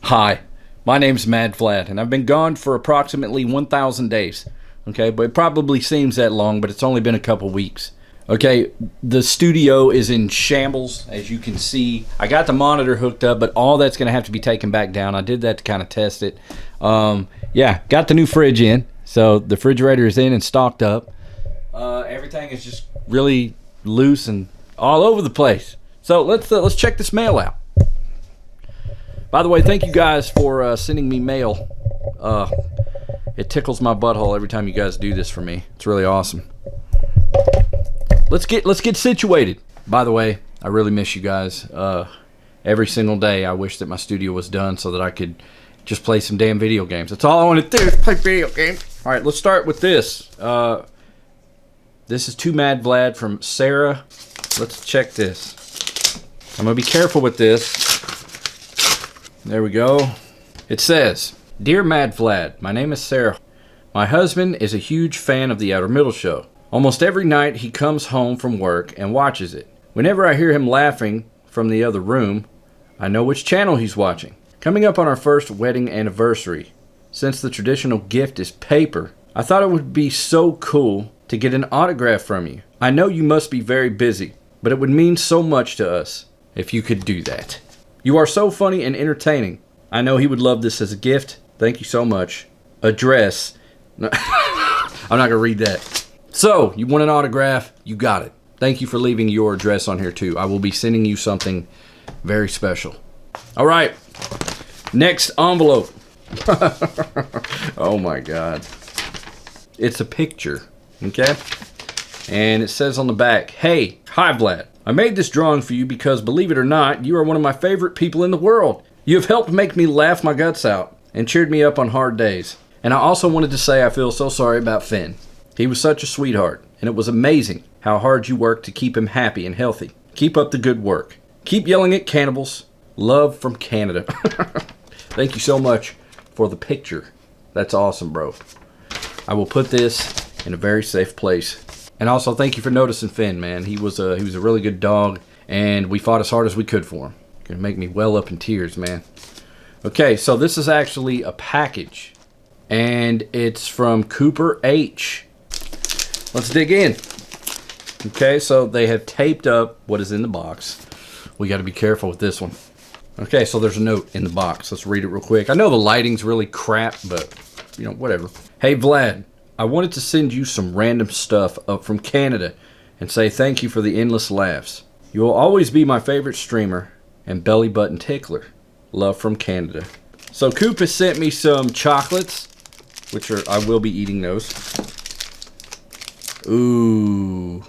Hi, my name's Mad Vlad, and I've been gone for approximately 1,000 days. Okay, but it probably seems that long, but it's only been a couple weeks. Okay, the studio is in shambles, as you can see. I got the monitor hooked up, but all that's going to have to be taken back down. I did that to kind of test it. Yeah, got the new fridge in, so the refrigerator is in and stocked up. Everything is just really loose and all over the place. So let's check this mail out. By the way, thank you guys for sending me mail. It tickles my butthole every time you guys do this for me. It's really awesome. Let's get situated. By the way, I really miss you guys. Every single day, I wish that my studio was done so that I could just play some damn video games. That's all I want to do is play video games. All right, let's start with this. This is To Mad Vlad from Sarah. Let's check this. I'm gonna be careful with this. There we go. It says, "Dear Mad Vlad, my name is Sarah. My husband is a huge fan of the Outer Middle Show. Almost every night he comes home from work and watches it. Whenever I hear him laughing from the other room, I know which channel he's watching. Coming up on our first wedding anniversary, since the traditional gift is paper, I thought it would be so cool to get an autograph from you. I know you must be very busy, but it would mean so much to us if you could do that. You are so funny and entertaining. I know he would love this as a gift. Thank you so much. Address." I'm not going to read that. So, you want an autograph? You got it. Thank you for leaving your address on here too. I will be sending you something very special. All right. Next envelope. Oh my God. It's a picture. Okay? And it says on the back, "Hey, hi Vlad. I made this drawing for you because, believe it or not, you are one of my favorite people in the world. You have helped make me laugh my guts out and cheered me up on hard days. And I also wanted to say I feel so sorry about Finn. He was such a sweetheart, and it was amazing how hard you worked to keep him happy and healthy. Keep up the good work. Keep yelling at cannibals. Love from Canada." Thank you so much for the picture. That's awesome, bro. I will put this in a very safe place. And also, thank you for noticing Finn, man. He was a really good dog, and we fought as hard as we could for him. Gonna make me well up in tears, man. Okay, so this is actually a package, and it's from Cooper H. Let's dig in. Okay, so they have taped up what is in the box. We got to be careful with this one. Okay, so there's a note in the box. Let's read it real quick. I know the lighting's really crap, but, you know, whatever. "Hey, Vlad. I wanted to send you some random stuff up from Canada and say thank you for the endless laughs. You will always be my favorite streamer and belly button tickler. Love from Canada." So Coop has sent me some chocolates, which I will be eating those. Ooh.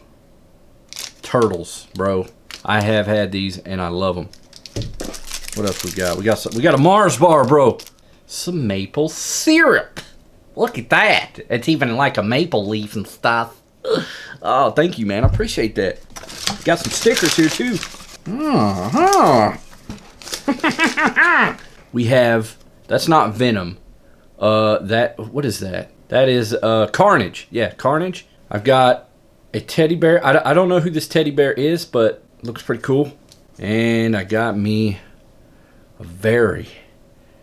Turtles, bro. I have had these and I love them. What else we got? We got a Mars bar, bro. Some maple syrup. Look at that. It's even like a maple leaf and stuff. Oh, thank you, man. I appreciate that. Got some stickers here, too. We have... That's not Venom. What is that? That is Carnage. Yeah, Carnage. I've got a teddy bear. I don't know who this teddy bear is, but it looks pretty cool. And I got me a very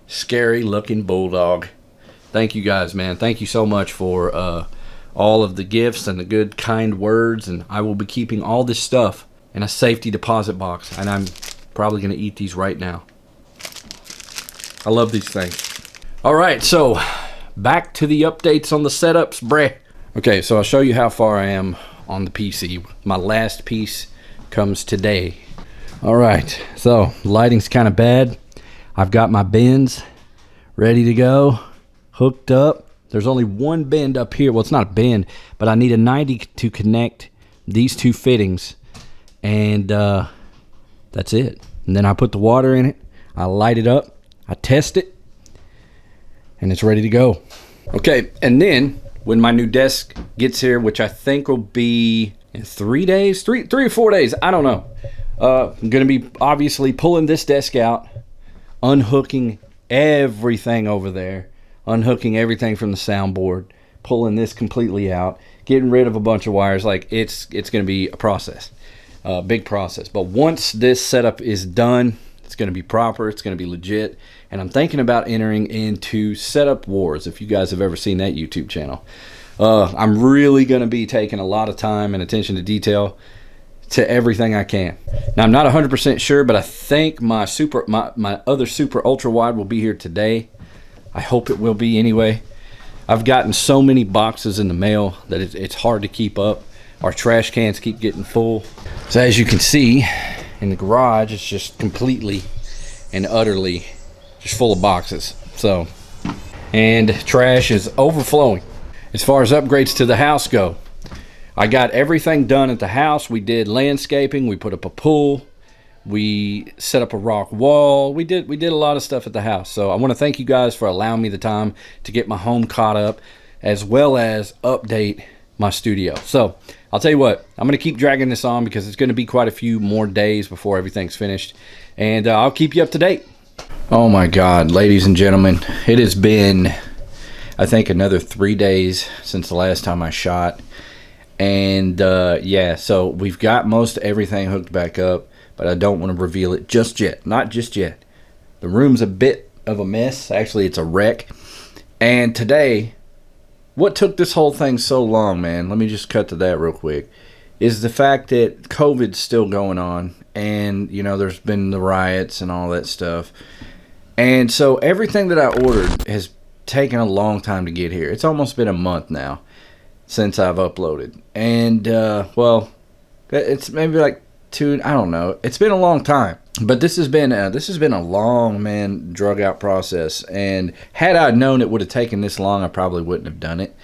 scary-looking bulldog. Thank you guys, man. Thank you so much for all of the gifts and the good, kind words. And I will be keeping all this stuff in a safety deposit box. And I'm probably going to eat these right now. I love these things. All right, so back to the updates on the setups, bruh. Okay, so I'll show you how far I am on the PC. My last piece comes today. All right, so lighting's kind of bad. I've got my bins ready to go. Hooked up. There's only one bend up here. Well, it's not a bend, but I need a 90 to connect these two fittings, and that's it. And then I put the water in it. I light it up. I test it, and it's ready to go. Okay, and then when my new desk gets here, which I think will be in 3 days, three or 4 days, I don't know. I'm going to be obviously pulling this desk out, unhooking everything over there, unhooking everything from the soundboard, pulling this completely out, getting rid of a bunch of wires. Like, it's going to be a process, a big process. But once this setup is done, It's going to be proper. It's going to be legit. And I'm thinking about entering into Setup Wars, if you guys have ever seen that YouTube channel. I'm really going to be taking a lot of time and attention to detail to everything I can. Now, I'm not 100% sure, but I think my other super ultra wide will be here today. I hope it will be anyway. I've gotten so many boxes in the mail that it's hard to keep up. Our trash cans keep getting full. So as you can see, in the garage, it's just completely and utterly just full of boxes. So, and trash is overflowing. As far as upgrades to the house go, I got everything done at the house. We did landscaping, we put up a pool, we set up a rock wall. We did a lot of stuff at the house. So I want to thank you guys for allowing me the time to get my home caught up, as well as update my studio. So I'll tell you what, I'm going to keep dragging this on because it's going to be quite a few more days before everything's finished, and I'll keep you up to date. Oh my God, ladies and gentlemen, it has been, I think, another 3 days since the last time I shot. And yeah, so we've got most everything hooked back up, but I don't want to reveal it just yet. Not just yet. The room's a bit of a mess. Actually, it's a wreck. And today, what took this whole thing so long, man, let me just cut to that real quick, is the fact that COVID's still going on. And, you know, there's been the riots and all that stuff. And so everything that I ordered has taken a long time to get here. It's almost been a month now since I've uploaded. And, well, it's maybe like 2, I don't know. It's been a long time. But this has been a long, man, drug out process. And had I known it would have taken this long, I probably wouldn't have done it.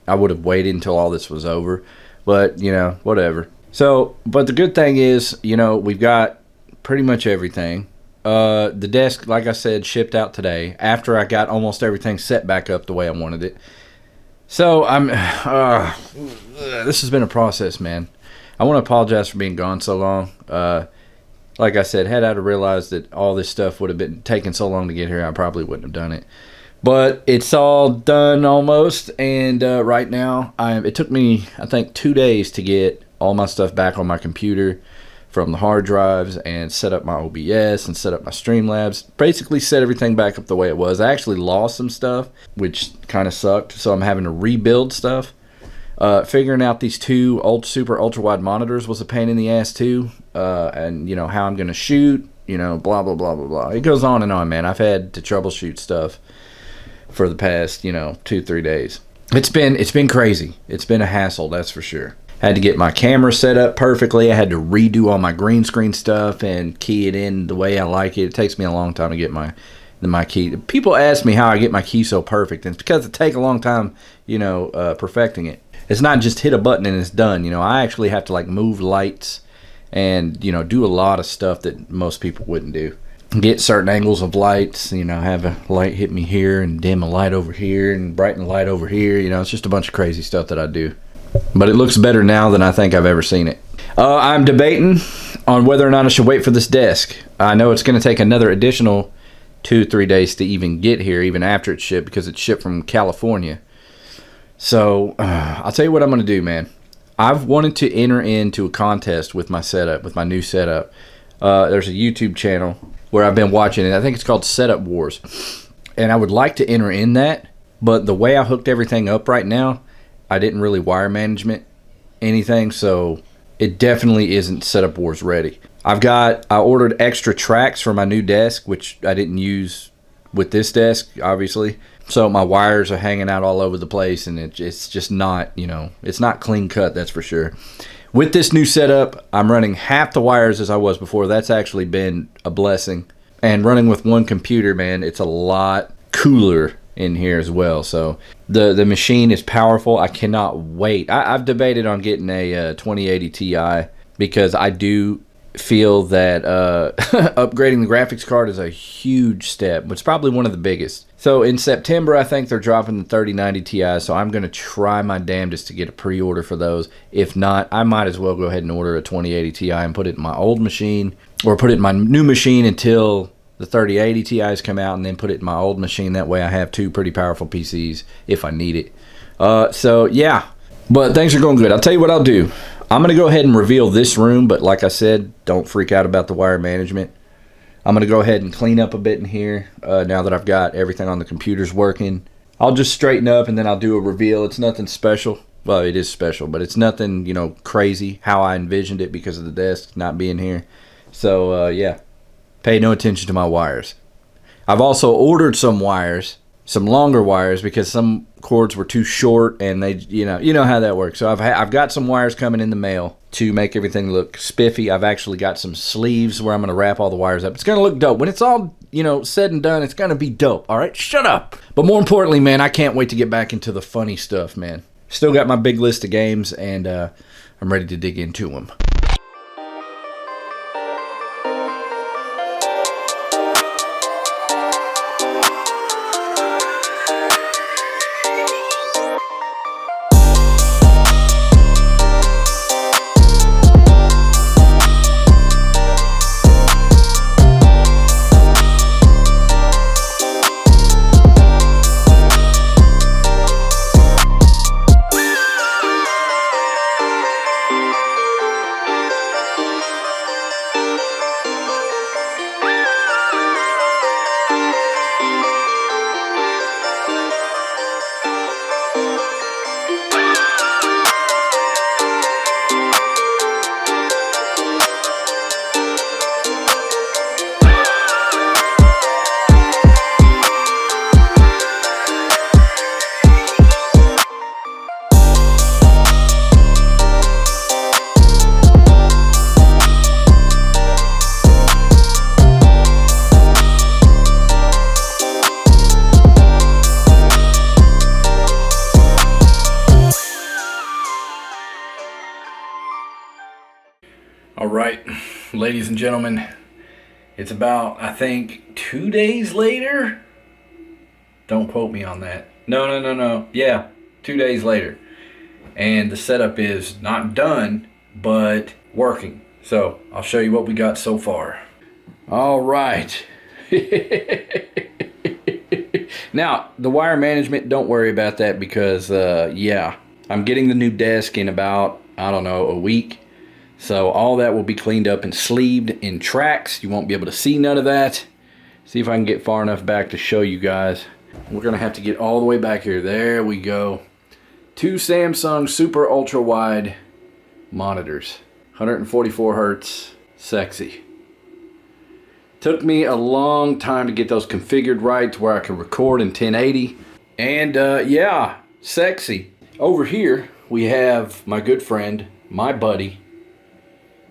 I would have waited until all this was over. But, you know, whatever. So, but the good thing is, you know, we've got pretty much everything. The desk, like I said, shipped out today after I got almost everything set back up the way I wanted it. So this has been a process, man. I want to apologize for being gone so long. Like I said, had I realized that all this stuff would have been taking so long to get here, I probably wouldn't have done it. But it's all done almost, and right now, it took me, I think, 2 days to get all my stuff back on my computer from the hard drives and set up my OBS and set up my Streamlabs. Basically set everything back up the way it was. I actually lost some stuff, which kind of sucked, so I'm having to rebuild stuff. Figuring out these two super ultra wide monitors was a pain in the ass too, and you know how I'm gonna shoot, you know, blah blah blah blah blah. It goes on and on, man. I've had to troubleshoot stuff for the past, you know, 2-3 days. It's been crazy. It's been a hassle, that's for sure. I had to get my camera set up perfectly. I had to redo all my green screen stuff and key it in the way I like it. It takes me a long time to get my key. People ask me how I get my key so perfect, and it's because it takes a long time, you know, perfecting it. It's not just hit a button and it's done. You know, I actually have to like move lights and, you know, do a lot of stuff that most people wouldn't do. Get certain angles of lights, you know, have a light hit me here and dim a light over here and brighten a light over here. You know, it's just a bunch of crazy stuff that I do. But it looks better now than I think I've ever seen it. I'm debating on whether or not I should wait for this desk. I know it's going to take another additional 2-3 days to even get here, even after it's shipped, because it's shipped from California. So I'll tell you what I'm going to do, man. I've wanted to enter into a contest with my setup, with my new setup. There's a YouTube channel where I've been watching it. I think it's called Setup Wars. And I would like to enter in that, but the way I hooked everything up right now, I didn't really wire management anything, so it definitely isn't Setup Wars ready. I ordered extra tracks for my new desk, which I didn't use with this desk, obviously. So my wires are hanging out all over the place, and it's just not, you know, it's not clean cut, that's for sure. With this new setup, I'm running half the wires as I was before. That's actually been a blessing. And running with one computer, man, it's a lot cooler in here as well. So the machine is powerful. I cannot wait. I've debated on getting a 2080 Ti because I do feel that upgrading the graphics card is a huge step. It's probably one of the biggest. So in September, I think they're dropping the 3090 Ti, so I'm going to try my damnedest to get a pre-order for those. If not, I might as well go ahead and order a 2080 Ti and put it in my old machine, or put it in my new machine until the 3080 Ti's come out, and then put it in my old machine. That way I have two pretty powerful PCs if I need it. So yeah, but things are going good. I'll tell you what I'll do. I'm going to go ahead and reveal this room, but like I said, don't freak out about the wire management. I'm going to go ahead and clean up a bit in here now that I've got everything on the computers working. I'll just straighten up and then I'll do a reveal. It's nothing special. Well, it is special, but it's nothing, you know, crazy how I envisioned it because of the desk not being here. So, yeah, pay no attention to my wires. I've also ordered some wires, some longer wires, because some cords were too short and they, you know how that works. So I've got some wires coming in the mail to make everything look spiffy. I've actually got some sleeves where I'm going to wrap all the wires up. It's going to look dope. When it's all, you know, said and done, it's going to be dope. All right, shut up. But more importantly, man, I can't wait to get back into the funny stuff, man. Still got my big list of games, and I'm ready to dig into them. All right, ladies and gentlemen, it's about, I think, 2 days later. Don't quote me on that. No. Yeah, 2 days later. And the setup is not done, but working. So I'll show you what we got so far. All right. Now, the wire management, don't worry about that because, yeah, I'm getting the new desk in about, I don't know, a week. So all that will be cleaned up and sleeved in tracks. You won't be able to see none of that. See if I can get far enough back to show you guys. We're gonna have to get all the way back here. There we go. 2 Samsung super ultra wide monitors. 144 hertz, sexy. Took me a long time to get those configured right to where I can record in 1080. And yeah, sexy. Over here we have my good friend, my buddy,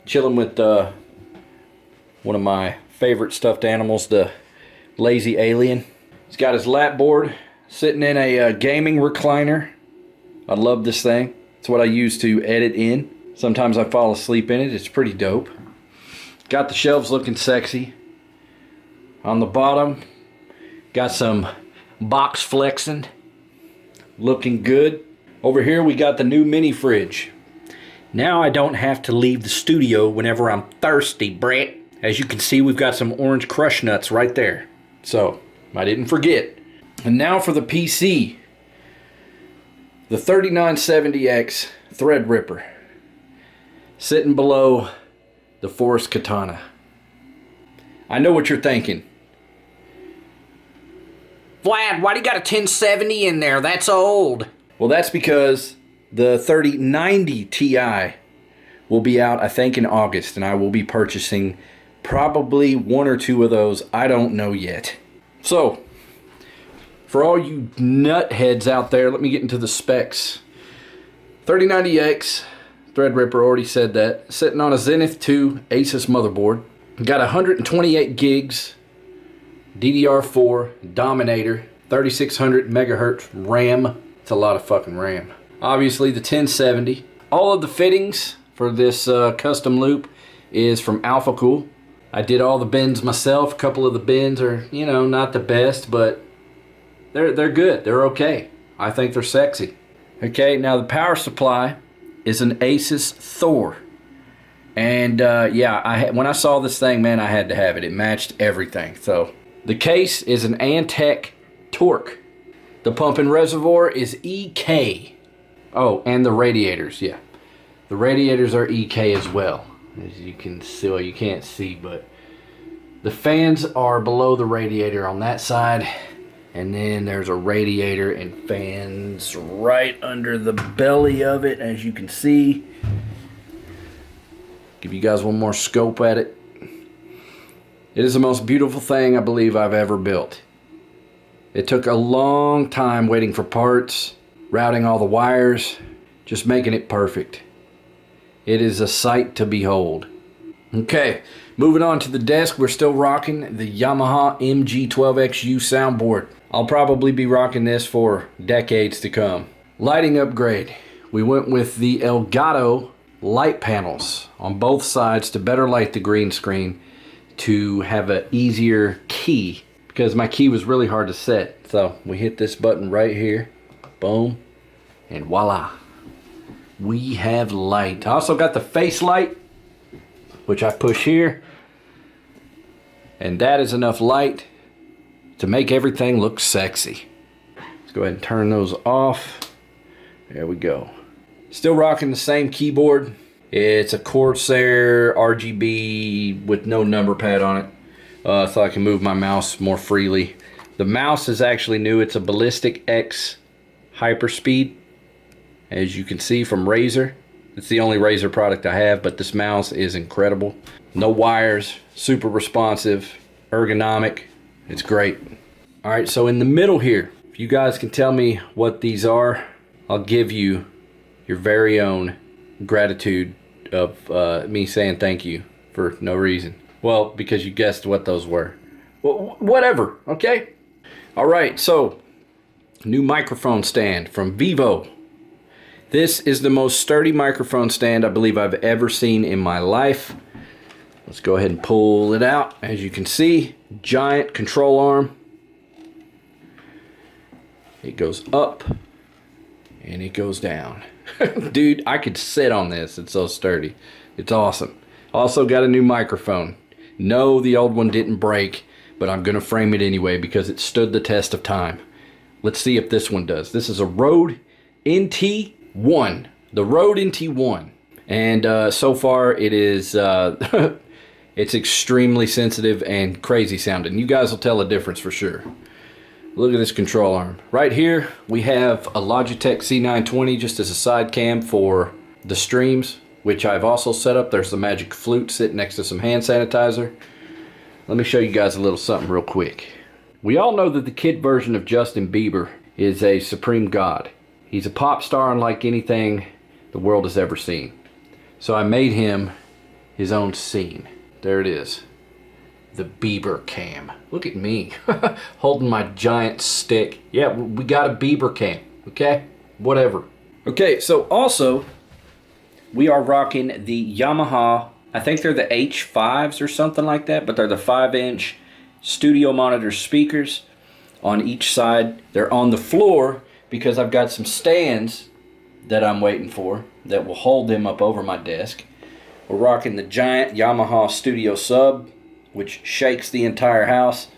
chilling with one of my favorite stuffed animals, the lazy alien. He's got his lap board sitting in a gaming recliner. I love this thing. It's what I use to edit in. Sometimes I fall asleep in it. It's pretty dope. Got the shelves looking sexy. On the bottom, got some box flexing. Looking good. Over here we got the new mini fridge. Now I don't have to leave the studio whenever I'm thirsty, Brett. As you can see, we've got some orange crush nuts right there. So, I didn't forget. And now for the PC. The 3970X Threadripper. Sitting below the Forest Katana. I know what you're thinking. Vlad, why do you got a 1070 in there? That's old. Well, that's because the 3090 Ti will be out, I think, in August, and I will be purchasing probably 1 or 2 of those. I don't know yet. So, for all you nutheads out there, let me get into the specs. 3090X Threadripper, already said that. Sitting on a Zenith 2 Asus motherboard. Got 128 gigs, DDR4 Dominator, 3600 megahertz RAM. It's a lot of fucking RAM. Obviously the 1070. All of the fittings for this custom loop is from AlphaCool. I did all the bins myself. A couple of the bins are, you know, not the best, but they're good. They're okay. I think they're sexy. Okay, now the power supply is an Asus Thor. And yeah, when I saw this thing, man, I had to have it. It matched everything. So the case is an Antec Torque. The pump and reservoir is EK. Oh, and the radiators, yeah. The radiators are EK as well. As you can see, well, you can't see, but The fans are below the radiator on that side, and then there's a radiator and fans right under the belly of it, as you can see. Give you guys one more scope at it. It is the most beautiful thing I believe I've ever built. It took a long time waiting for parts, routing all the wires, just making it perfect. It is a sight to behold. Okay, moving on to the desk, we're still rocking the Yamaha MG12XU soundboard. I'll probably be rocking this for decades to come. Lighting upgrade. We went with the Elgato light panels on both sides to better light the green screen, to have an easier key, because my key was really hard to set. So we hit this button right here, boom, and voila, we have light. I also got the face light, which I push here, and that is enough light to make everything look sexy. Let's go ahead and turn those off. There we go. Still rocking the same keyboard. It's a Corsair RGB with no number pad on it, so I can move my mouse more freely. The mouse is actually new. It's a Ballistic X Hyperspeed, as you can see from Razer. It's the only Razer product I have, but this mouse is incredible. No wires, super responsive, ergonomic. It's great. All right, so in the middle here, if you guys can tell me what these are, I'll give you your very own gratitude of me saying thank you for no reason. Well, because you guessed what those were. Well, whatever, okay? All right, so new microphone stand from Vivo. This is the most sturdy microphone stand I believe I've ever seen in my life. Let's go ahead and pull it out. As you can see, giant control arm. It goes up and it goes down. Dude, I could sit on this. It's so sturdy. It's awesome. Also got a new microphone. No, the old one didn't break, but I'm gonna frame it anyway because it stood the test of time. Let's see if this one does. This is a Rode NT1. The Rode NT1. And so far it is it's extremely sensitive and crazy sounding. You guys will tell the difference for sure. Look at this control arm. Right here we have a Logitech C920 just as a side cam for the streams, which I've also set up. There's the Magic Flute sitting next to some hand sanitizer. Let me show you guys a little something real quick. We all know that the kid version of Justin Bieber is a supreme god. He's a pop star unlike anything the world has ever seen. So I made him his own scene. There it is. The Bieber cam. Look at me holding my giant stick. Yeah, we got a Bieber cam, okay? Whatever. Okay, so also we are rocking the Yamaha, I think they're the H5s or something like that, but they're the 5-inch studio monitor speakers on each side. They're on the floor because I've got some stands that I'm waiting for that will hold them up over my desk. We're rocking the giant Yamaha Studio Sub, which shakes the entire house.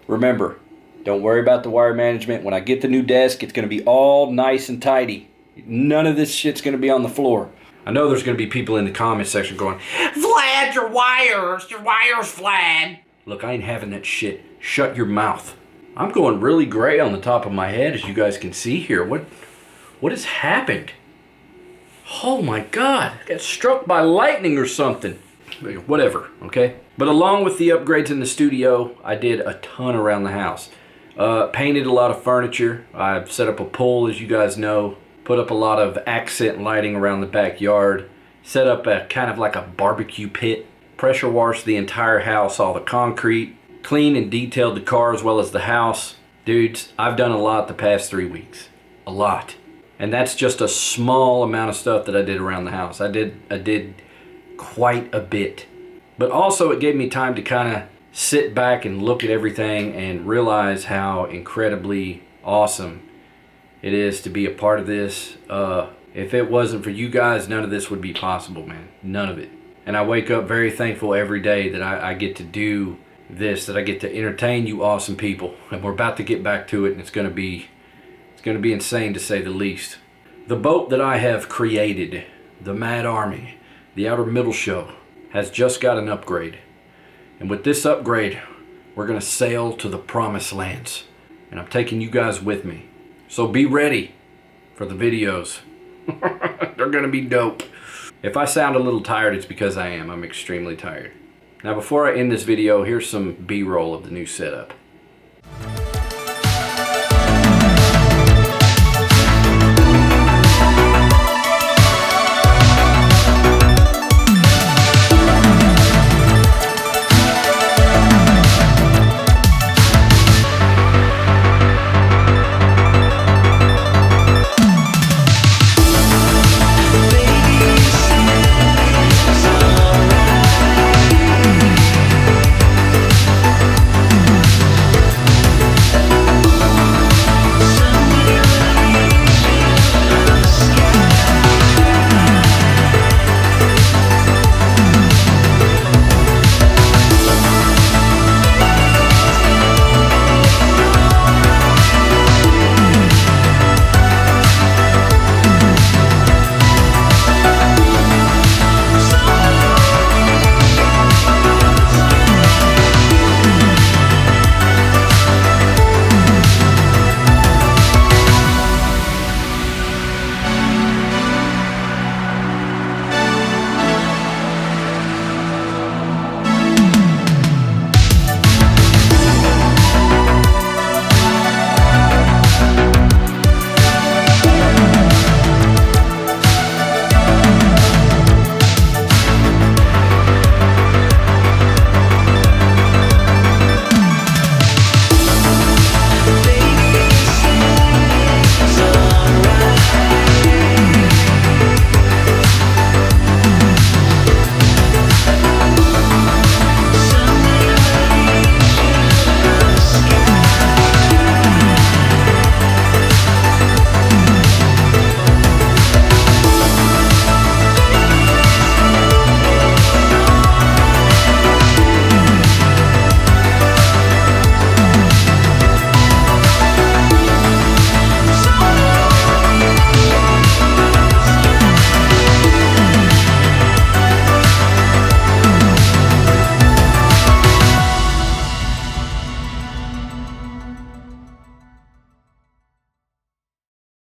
Remember, don't worry about the wire management. When I get the new desk, it's going to be all nice and tidy. None of this shit's going to be on the floor. I know there's going to be people in the comment section going, Vlad, your wires, Vlad. Look, I ain't having that shit. Shut your mouth. I'm going really gray on the top of my head, as you guys can see here. What has happened? Oh my God, I got struck by lightning or something. Whatever, okay? But along with the upgrades in the studio, I did a ton around the house. Painted a lot of furniture. I've set up a pool, as you guys know. Put up a lot of accent lighting around the backyard. Set up a kind of like a barbecue pit. Pressure washed the entire house, all the concrete. Cleaned and detailed the car as well as the house. Dudes, I've done a lot the past 3 weeks. A lot. And that's just a small amount of stuff that I did around the house. I did quite a bit. But also it gave me time to kind of sit back and look at everything and realize how incredibly awesome it is to be a part of this. If it wasn't for you guys, none of this would be possible, man. None of it. And I wake up very thankful every day that I get to do this, that I get to entertain you awesome people. And we're about to get back to it, and it's going to be insane to say the least. The boat that I have created, the Mad Army, the Outer Middle Show, has just got an upgrade. And with this upgrade, we're gonna sail to the promised lands. And I'm taking you guys with me. So be ready for the videos. They're gonna be dope. If I sound a little tired, it's because I am. I'm extremely tired. Now before I end this video, here's some B-roll of the new setup.